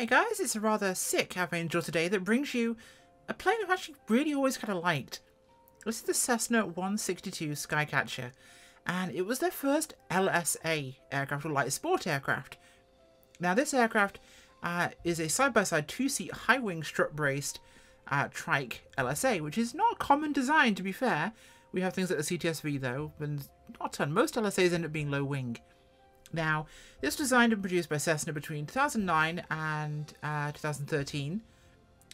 Hey guys, it's a rather sick Avenger today that brings you a plane I've actually really always kind of liked. This is the Cessna 162 Skycatcher, and it was their first LSA aircraft, or light sport aircraft. Now this aircraft is a side-by-side two-seat high-wing strut-braced trike LSA, which is not a common design to be fair. We have things like the CTSV though, and not a ton. Most LSAs end up being low-wing. Now, this was designed and produced by Cessna between 2009 and 2013,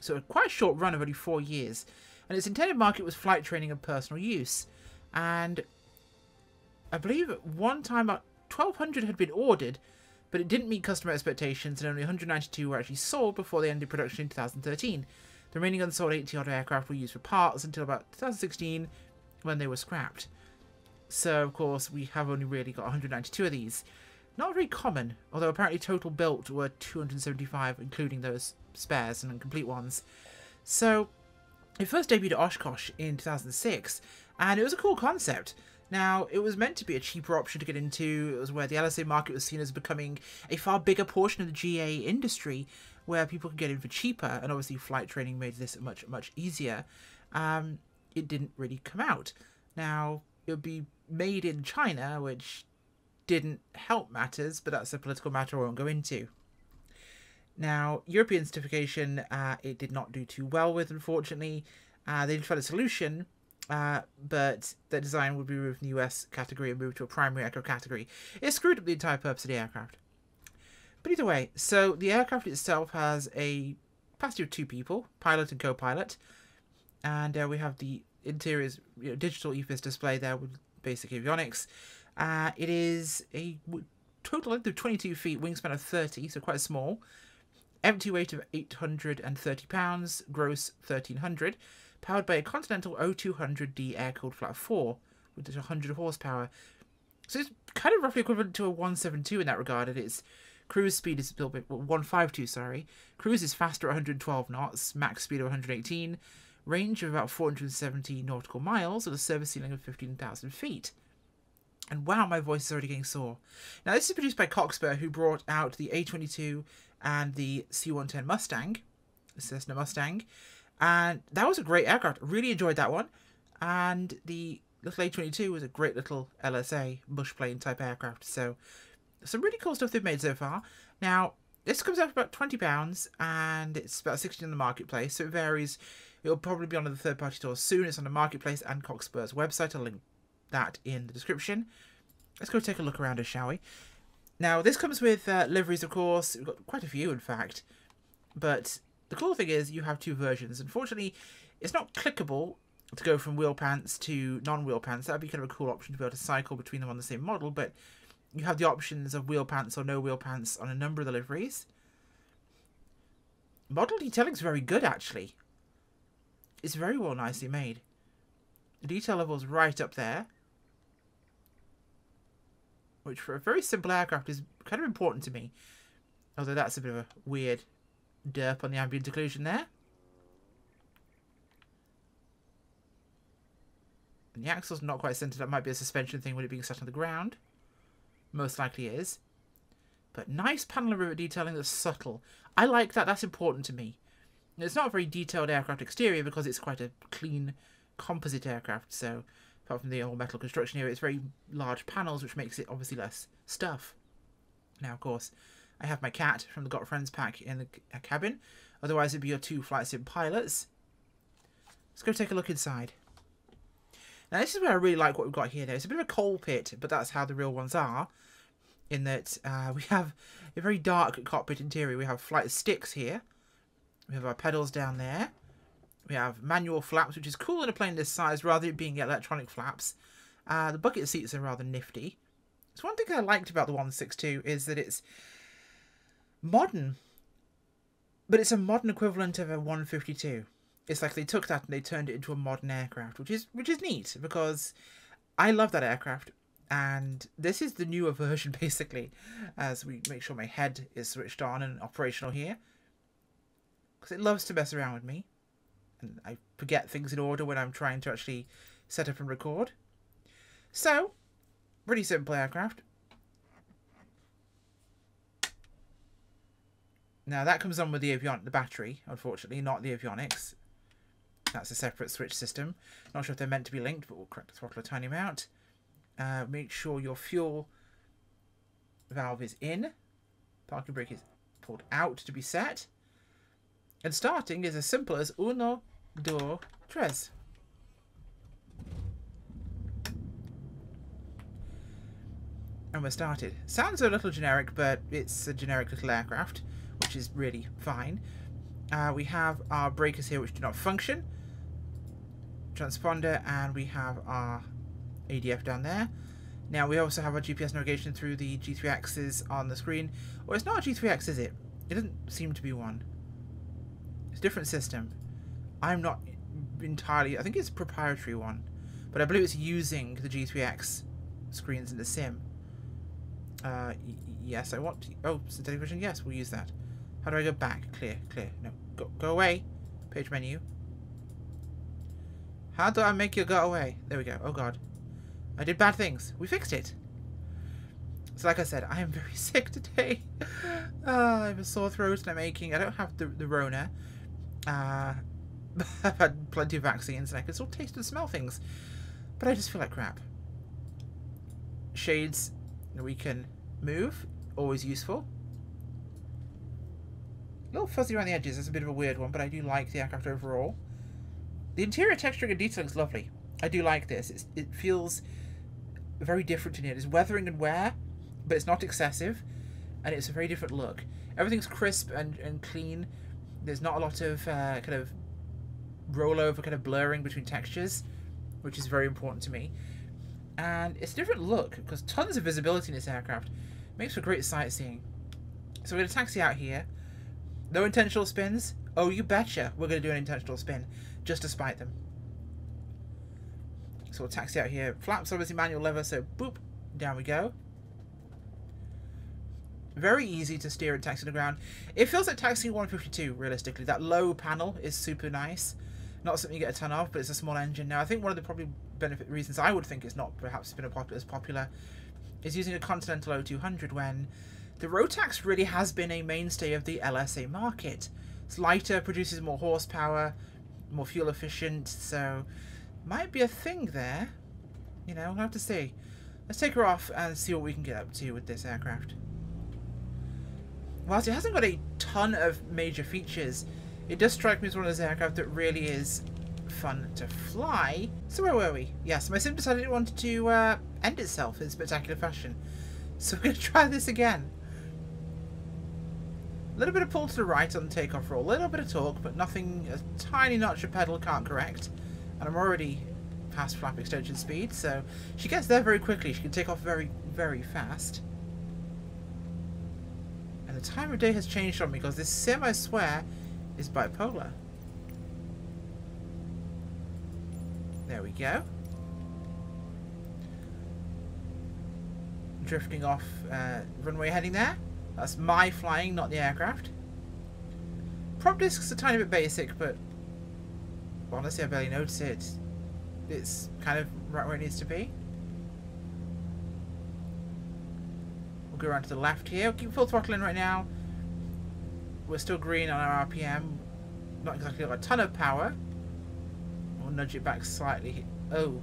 so quite a short run of only 4 years, and its intended market was flight training and personal use. And I believe at one time about 1,200 had been ordered, but it didn't meet customer expectations, and only 192 were actually sold before they ended production in 2013. The remaining unsold 80-odd aircraft were used for parts until about 2016, when they were scrapped. So, of course, we have only really got 192 of these. Not very common, although apparently total built were 275, including those spares and incomplete ones. So, it first debuted at Oshkosh in 2006, and it was a cool concept. Now, it was meant to be a cheaper option to get into. It was where the LSA market was seen as becoming a far bigger portion of the GA industry, where people could get in for cheaper, and obviously flight training made this much easier. It didn't really come out. Now, it would be made in China, which didn't help matters, but that's a political matter I won't go into. Now, European certification, it did not do too well with, unfortunately. They did find a solution, but the design would be removed from the US category and moved to a primary echo category. It screwed up the entire purpose of the aircraft. But either way, so the aircraft itself has a capacity of 2 people, pilot and co-pilot, and we have the interior's digital EFIS display there with basic avionics. It is a total length of 22 feet, wingspan of 30, so quite small. Empty weight of 830 pounds, gross 1300. Powered by a Continental O200D air-cooled flat 4 with 100 horsepower. So it's kind of roughly equivalent to a 172 in that regard. And its cruise speed is a little bit, 152, sorry. Cruise is faster at 112 knots, max speed of 118. Range of about 470 nautical miles with a service ceiling of 15,000 feet. And wow, my voice is already getting sore. Now, this is produced by Cockspur, who brought out the A22 and the C-110 Mustang, the Cessna Mustang. And that was a great aircraft. Really enjoyed that one. And the little A22 was a great little LSA, bush plane type aircraft. So, some really cool stuff they've made so far. Now, this comes out for about £20, and it's about 16 in the marketplace, so it varies. It'll probably be on the third-party stores soon. It's on the marketplace and Cockspur's website. I'll link that in the description. Let's go take a look around us, shall we? Now, this comes with liveries, of course. We've got quite a few, in fact. But the cool thing is you have 2 versions. Unfortunately, it's not clickable to go from wheel pants to non-wheel pants. That would be kind of a cool option to be able to cycle between them on the same model. But you have the options of wheel pants or no wheel pants on a number of the liveries. Model detailing is very good, actually. It's very well nicely made. The detail level is right up there, which for a very simple aircraft is kind of important to me. Although that's a bit of a weird derp on the ambient occlusion there. And the axle's not quite centered. That might be a suspension thing with it being set on the ground. Most likely is. But nice panel and rivet detailing that's subtle. I like that. That's important to me. It's not a very detailed aircraft exterior because it's quite a clean composite aircraft. So, apart from the all metal construction here, it's very large panels, which makes it obviously less stuff. Now, of course, I have my cat from the Got Friends pack in the cabin. Otherwise, it'd be your 2 flight sim pilots. Let's go take a look inside. Now, this is where I really like what we've got here now. It's a bit of a coal pit, but that's how the real ones are. In that we have a very dark cockpit interior. We have flight sticks here. We have our pedals down there. We have manual flaps, which is cool in a plane this size, rather than it being electronic flaps. The bucket seats are rather nifty. So one thing I liked about the 162 is that it's modern, but it's a modern equivalent of a 152. It's like they took that and they turned it into a modern aircraft, which is neat, because I love that aircraft. And this is the newer version, basically, as we make sure my head is switched on and operational here. Because it loves to mess around with me. And I forget things in order when I'm trying to actually set up and record. So, pretty simple aircraft. Now that comes on with the battery, unfortunately, not the avionics. That's a separate switch system. Not sure if they're meant to be linked, but we'll correct the throttle a tiny amount. Make sure your fuel valve is in. Parking brake is pulled out to be set. And starting is as simple as uno, dos, tres. And we're started. Sounds a little generic, but it's a generic little aircraft, which is really fine. We have our breakers here which do not function. Transponder, and we have our ADF down there. Now we also have our GPS navigation through the G3Xs on the screen. Or it's not a G3X, is it? It doesn't seem to be one. It's a different system. I'm not entirely... I think it's a proprietary one. But I believe it's using the G3X screens in the sim. Yes, I want to... Oh, synthetic vision. Yes, we'll use that. How do I go back? Clear, clear. No, go away. Page menu. How do I make you go away? There we go. Oh, God. I did bad things. We fixed it. So, like I said, I am very sick today. I have a sore throat and I'm aching. I don't have the Rona. I've had plenty of vaccines and I can still taste and smell things. But I just feel like crap. Shades we can move. Always useful. A little fuzzy around the edges. That's a bit of a weird one, but I do like the aircraft overall. The interior texturing and detailing is lovely. I do like this. It feels very different in here. There's weathering and wear, but it's not excessive, and it's a very different look. Everything's crisp and clean. There's not a lot of kind of rollover, kind of blurring between textures, which is very important to me. And it's a different look, because tons of visibility in this aircraft. Makes for great sightseeing. So we're going to taxi out here. No intentional spins. Oh, you betcha we're going to do an intentional spin, just to spite them. So we'll taxi out here. Flaps, obviously manual lever, so boop, down we go. Very easy to steer and taxi to the ground. It feels like taxiing 152, realistically. That low panel is super nice. Not something you get a ton of, but it's a small engine. Now, I think one of the probably benefit reasons I would think it's not perhaps been as popular is using a Continental O200 when the Rotax really has been a mainstay of the LSA market. It's lighter, produces more horsepower, more fuel efficient, so might be a thing there. You know, we'll have to see. Let's take her off and see what we can get up to with this aircraft. Whilst it hasn't got a ton of major features, it does strike me as one of those aircraft that really is fun to fly. So where were we? Yes, my sim decided it wanted to end itself in spectacular fashion. So we're going to try this again. A little bit of pull to the right on the takeoff roll, a little bit of torque, but nothing, a tiny notch of pedal can't correct. And I'm already past flap extension speed, so she gets there very quickly. She can take off very, very fast. And the time of day has changed on me because this sim, I swear, is bipolar. There we go. Drifting off runway heading there. That's my flying, not the aircraft. Prop discs are a tiny bit basic, but honestly, I barely notice it. It's kind of right where it needs to be. We'll go around to the left here. We'll keep full throttle in right now. We're still green on our RPM. Not exactly got a ton of power. We'll nudge it back slightly. Oh.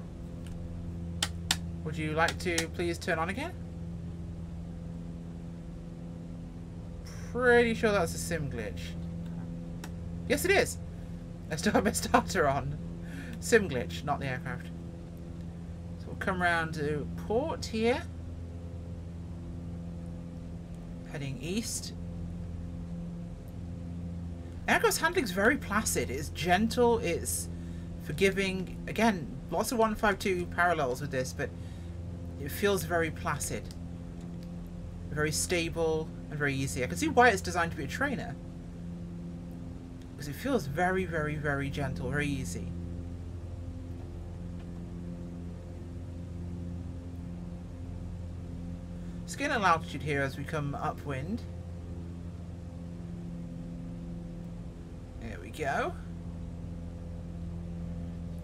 Would you like to please turn on again? Pretty sure that's a sim glitch. Yes, it is. I still have my starter on. Sim glitch, not the aircraft. So we'll come around to port here. Heading east. Aircraft's handling is very placid. It's gentle, it's forgiving. Again, lots of 152 parallels with this, but it feels very placid. Very stable and very easy. I can see why it's designed to be a trainer. Because it feels very, very, very gentle, very easy. Just getting a little altitude here as we come upwind. There we go.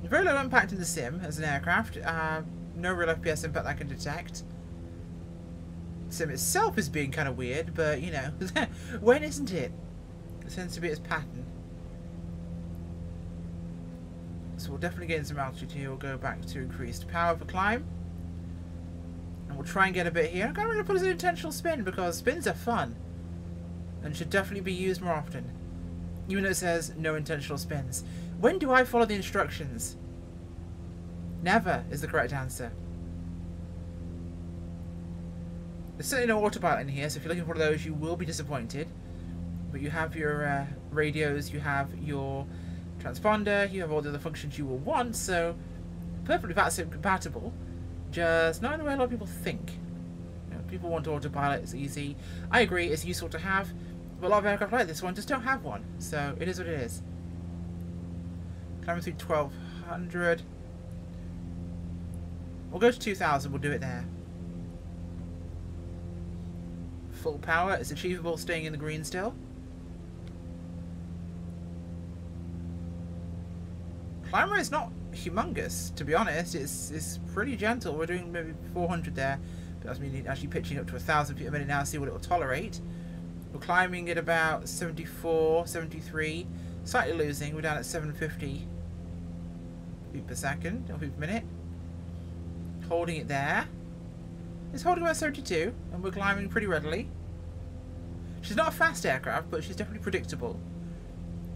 Very low impact in the sim as an aircraft. No real FPS impact I can detect. Sim itself is being kind of weird, but you know, when isn't it? It tends to be its pattern. So we'll definitely gain some altitude here. We'll go back to increased power for climb. And we'll try and get a bit here. I'm going to put as an intentional spin because spins are fun. And should definitely be used more often. Even though it says no intentional spins. When do I follow the instructions? Never is the correct answer. There's certainly no autopilot in here, so if you're looking for one of those, you will be disappointed. But you have your radios, you have your transponder, you have all the other functions you will want, so perfectly VATSIM compatible. Just not in the way a lot of people think. You know, people want autopilot, it's easy. I agree, it's useful to have, but a lot of aircraft like this one just don't have one, so it is what it is. Climbing through 1200. We'll go to 2000, we'll do it there. Full power, it's achievable staying in the green still. Climb rate is not humongous, to be honest. It's pretty gentle. We're doing maybe 400 there. But that's meaning actually pitching up to 1,000 feet a minute now, see what it will tolerate. We're climbing at about 74, 73. Slightly losing. We're down at 750 feet per second, or feet per minute. Holding it there. It's holding about 72, and we're climbing pretty readily. She's not a fast aircraft, but she's definitely predictable.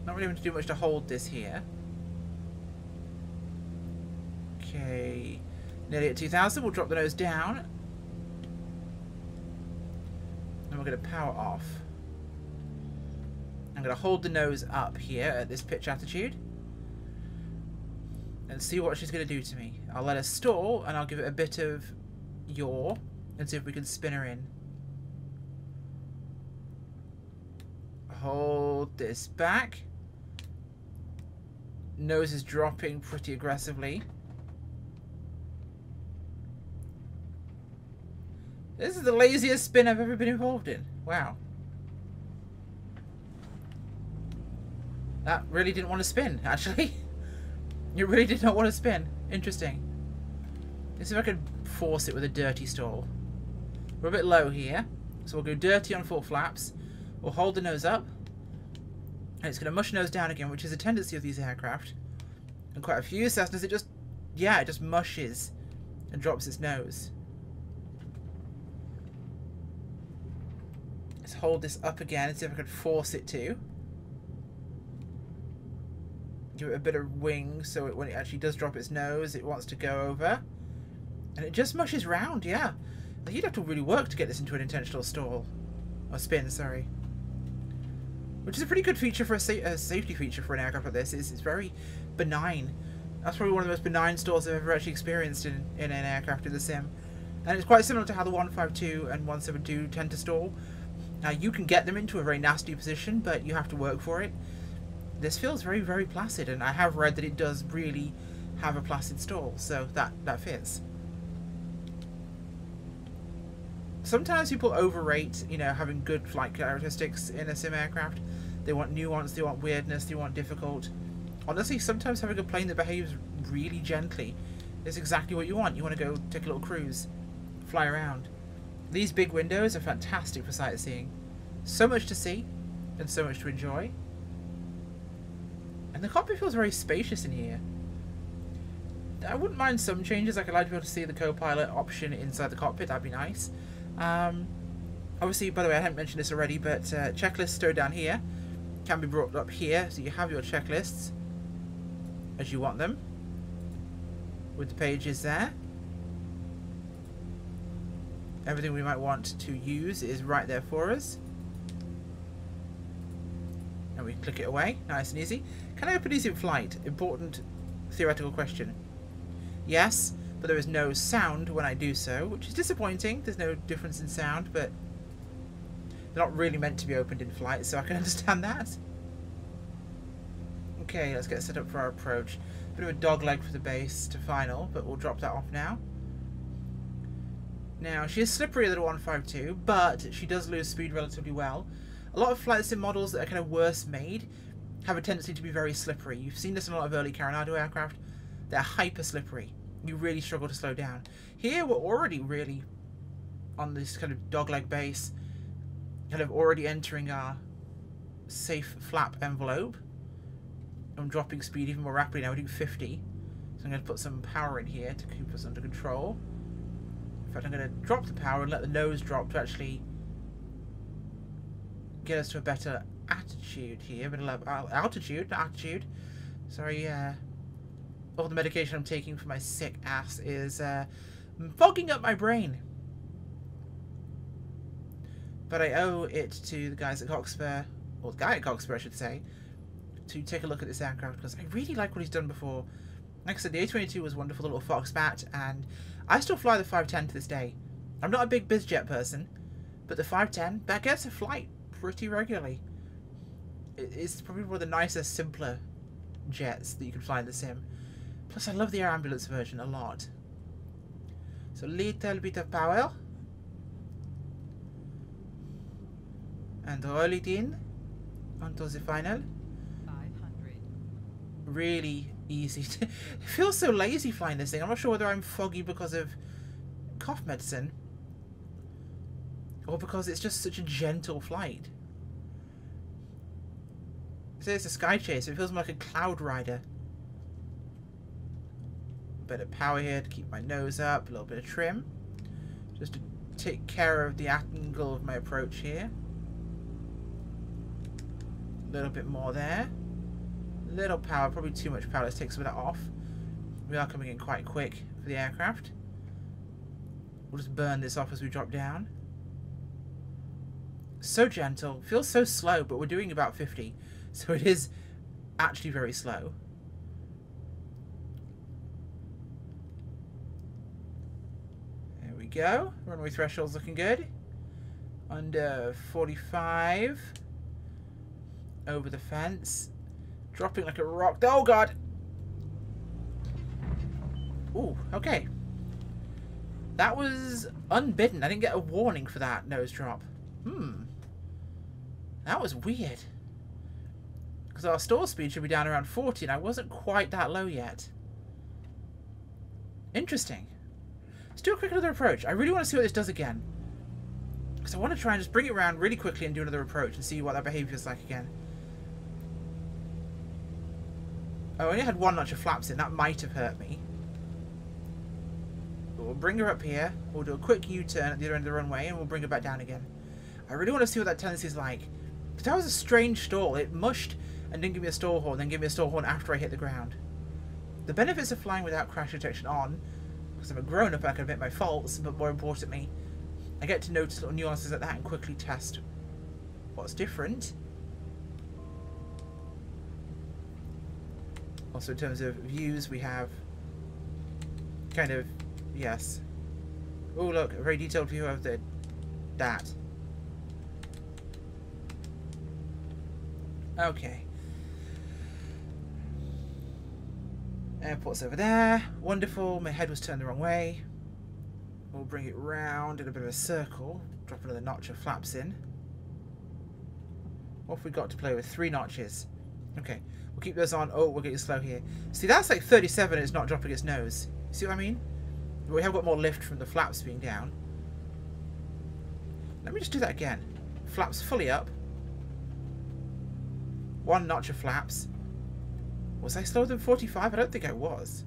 Not really having to do much to hold this here. Okay, nearly at 2000. We'll drop the nose down. And we're going to power off. I'm going to hold the nose up here at this pitch attitude. And see what she's going to do to me. I'll let her stall and I'll give it a bit of yaw. And see if we can spin her in. Hold this back. Nose is dropping pretty aggressively. This is the laziest spin I've ever been involved in. Wow. That really didn't want to spin, actually. It really did not want to spin. Interesting. Let's see if I can force it with a dirty stall. We're a bit low here. So we'll go dirty on full flaps. We'll hold the nose up. And it's going to mush nose down again, which is a tendency of these aircraft. And quite a few Cessnas, it just mushes and drops its nose. Let's hold this up again and see if I can force it to. Give it a bit of wing so when it actually does drop its nose, it wants to go over. And it just mushes round, yeah. You'd have to really work to get this into an intentional stall. Or spin, sorry. Which is a pretty good feature for a safety feature for an aircraft like this. It's very benign. That's probably one of the most benign stalls I've ever actually experienced in an aircraft in the sim. And it's quite similar to how the 152 and 172 tend to stall. Now you can get them into a very nasty position, but you have to work for it. This feels very, very placid, and I have read that it does really have a placid stall, so that fits. Sometimes people overrate, you know, having good flight characteristics in a sim aircraft. They want nuance, they want weirdness, they want difficult. Honestly, sometimes having a plane that behaves really gently is exactly what you want. You want to go take a little cruise, fly around. These big windows are fantastic for sightseeing. So much to see, and so much to enjoy. And the cockpit feels very spacious in here. I wouldn't mind some changes. Like I'd like to be able to see the co-pilot option inside the cockpit. That'd be nice. Obviously, by the way, I haven't mentioned this already, but checklists stored down here can be brought up here, so you have your checklists as you want them with the pages there. Everything we might want to use is right there for us. And we can click it away, nice and easy. Can I open these in flight? Important theoretical question. Yes, but there is no sound when I do so, which is disappointing. There's no difference in sound, but they're not really meant to be opened in flight, so I can understand that. Okay, let's get set up for our approach. Bit of a dog leg for the base to final, but we'll drop that off now. Now, she is slipperier than a 152, but she does lose speed relatively well. A lot of flight sim models that are kind of worse made have a tendency to be very slippery. You've seen this in a lot of early Coronado aircraft. They're hyper slippery. You really struggle to slow down. Here we're already really on this kind of dogleg base, kind of already entering our safe flap envelope. I'm dropping speed even more rapidly now. We're doing 50. So I'm going to put some power in here to keep us under control. In fact, I'm going to drop the power and let the nose drop to actually get us to a better attitude here. But altitude, not attitude. Sorry, all the medication I'm taking for my sick ass is fogging up my brain. But I owe it to the guys at Cockspur, or the guy at Cockspur I should say, to take a look at this aircraft, because I really like what he's done before. Like I said, the A22 was a wonderful little Foxbat, and I still fly the 510 to this day. I'm not a big bizjet person, but the 510, that gets a flight pretty regularly. It's probably one of the nicer, simpler jets that you can fly in the sim. Plus I love the air ambulance version a lot. So little bit of power. And roll it in onto the final. 500. Really easy. It feels so lazy flying this thing. I'm not sure whether I'm foggy because of cough medicine or because it's just such a gentle flight. So it's a sky chase. It feels more like a cloud rider. Bit of power here to keep my nose up. A little bit of trim. Just to take care of the angle of my approach here. A little bit more there. Little power, probably too much power. Let's take some of that off. We are coming in quite quick for the aircraft. We'll just burn this off as we drop down. So gentle. Feels so slow, but we're doing about 50. So it is actually very slow. There we go. Runway threshold's looking good. Under 45. Over the fence. Dropping like a rock. Oh, God. Ooh, okay. That was unbidden. I didn't get a warning for that nose drop. That was weird. Because our stall speed should be down around 40, and I wasn't quite that low yet. Interesting. Let's do a quick another approach. I really want to see what this does again. Because I want to try and just bring it around really quickly and do another approach and see what that behavior is like again. I only had one notch of flaps in. That might have hurt me. But we'll bring her up here. We'll do a quick U-turn at the other end of the runway and we'll bring her back down again. I really want to see what that tendency is like. Because that was a strange stall. It mushed and didn't give me a stall horn, then give me a stall horn after I hit the ground. The benefits of flying without crash detection on, because I'm a grown-up and I can admit my faults, but more importantly, I get to notice little nuances like that and quickly test what's different. Also, in terms of views, we have kind of, yes. Oh, look, a very detailed view of that. Okay. Airport's over there. Wonderful. My head was turned the wrong way. We'll bring it round in a bit of a circle. Drop another notch of flaps in. What have we got to play with? 3 notches. Okay. We'll keep those on. Oh, we're getting slow here. See, that's like 37 and it's not dropping its nose. See what I mean? We have got more lift from the flaps being down. Let me just do that again. Flaps fully up. 1 notch of flaps. Was I slower than 45? I don't think I was.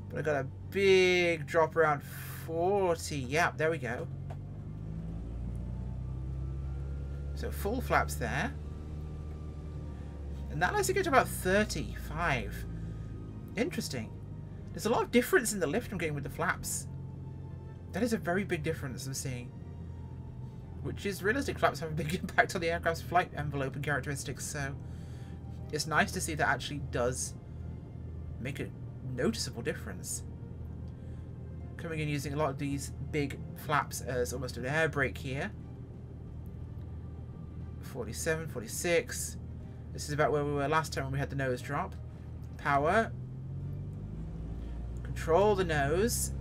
But I got a big drop around 40. Yep, there we go. So full flaps there. And that lets it get to about 35. Interesting. There's a lot of difference in the lift I'm getting with the flaps. That is a very big difference I'm seeing. Which is realistic. Flaps have a big impact on the aircraft's flight envelope and characteristics, so it's nice to see that actually does make a noticeable difference. Coming in using a lot of these big flaps as almost an air brake here. 47, 46. This is about where we were last time when we had the nose drop. Power. Control the nose.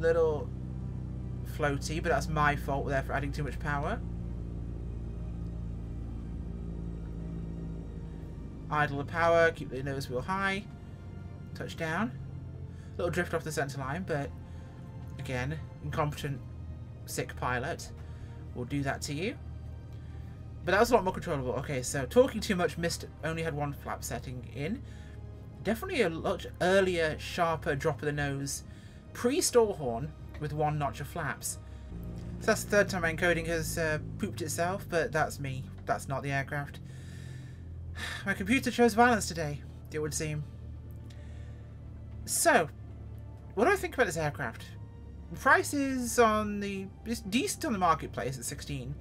Little floaty, but that's my fault there for adding too much power. Idle the power, keep the nose wheel high. Touchdown. Little drift off the centre line, but again, incompetent, sick pilot. We'll do that to you. But that was a lot more controllable. Okay, so talking too much, missed, only had one flap setting in. Definitely a lot earlier, sharper drop of the nose pre-stall horn with one notch of flaps. So that's the third time my encoding has pooped itself, but that's me. That's not the aircraft. My computer chose violence today, it would seem. So, what do I think about this aircraft? The price is it's decent on the marketplace at 16.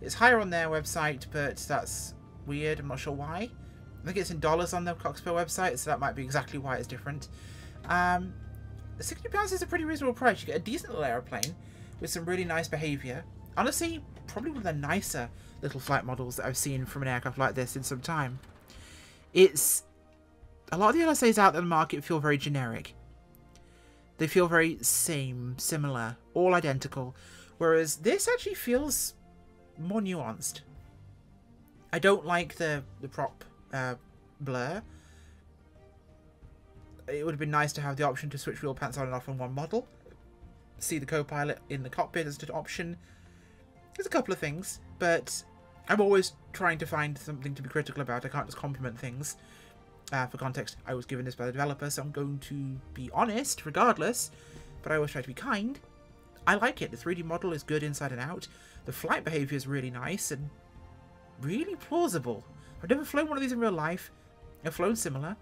It's higher on their website, but that's weird. I'm not sure why. I think it's in dollars on the Cockspur website, so that might be exactly why it's different. £60 is a pretty reasonable price. You get a decent little aeroplane with some really nice behaviour. Honestly, probably one of the nicer little flight models that I've seen from an aircraft like this in some time. It's... A lot of the LSAs out there in the market feel very generic. They feel very same, similar, all identical. Whereas this actually feels more nuanced. I don't like the prop blur. It would have been nice to have the option to switch wheel pants on and off on one model. See the co-pilot in the cockpit as an option. There's a couple of things, but I'm always trying to find something to be critical about. I can't just compliment things. For context, I was given this by the developer, so I'm going to be honest regardless, but I always try to be kind. I like it. The 3D model is good inside and out. The flight behavior is really nice and really plausible. I've never flown one of these in real life. I've flown similar.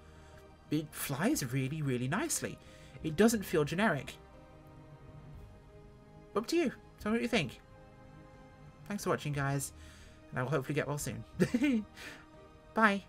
It flies really, really nicely. It doesn't feel generic. Up to you. Tell me what you think. Thanks for watching, guys, and I will hopefully get well soon. Bye.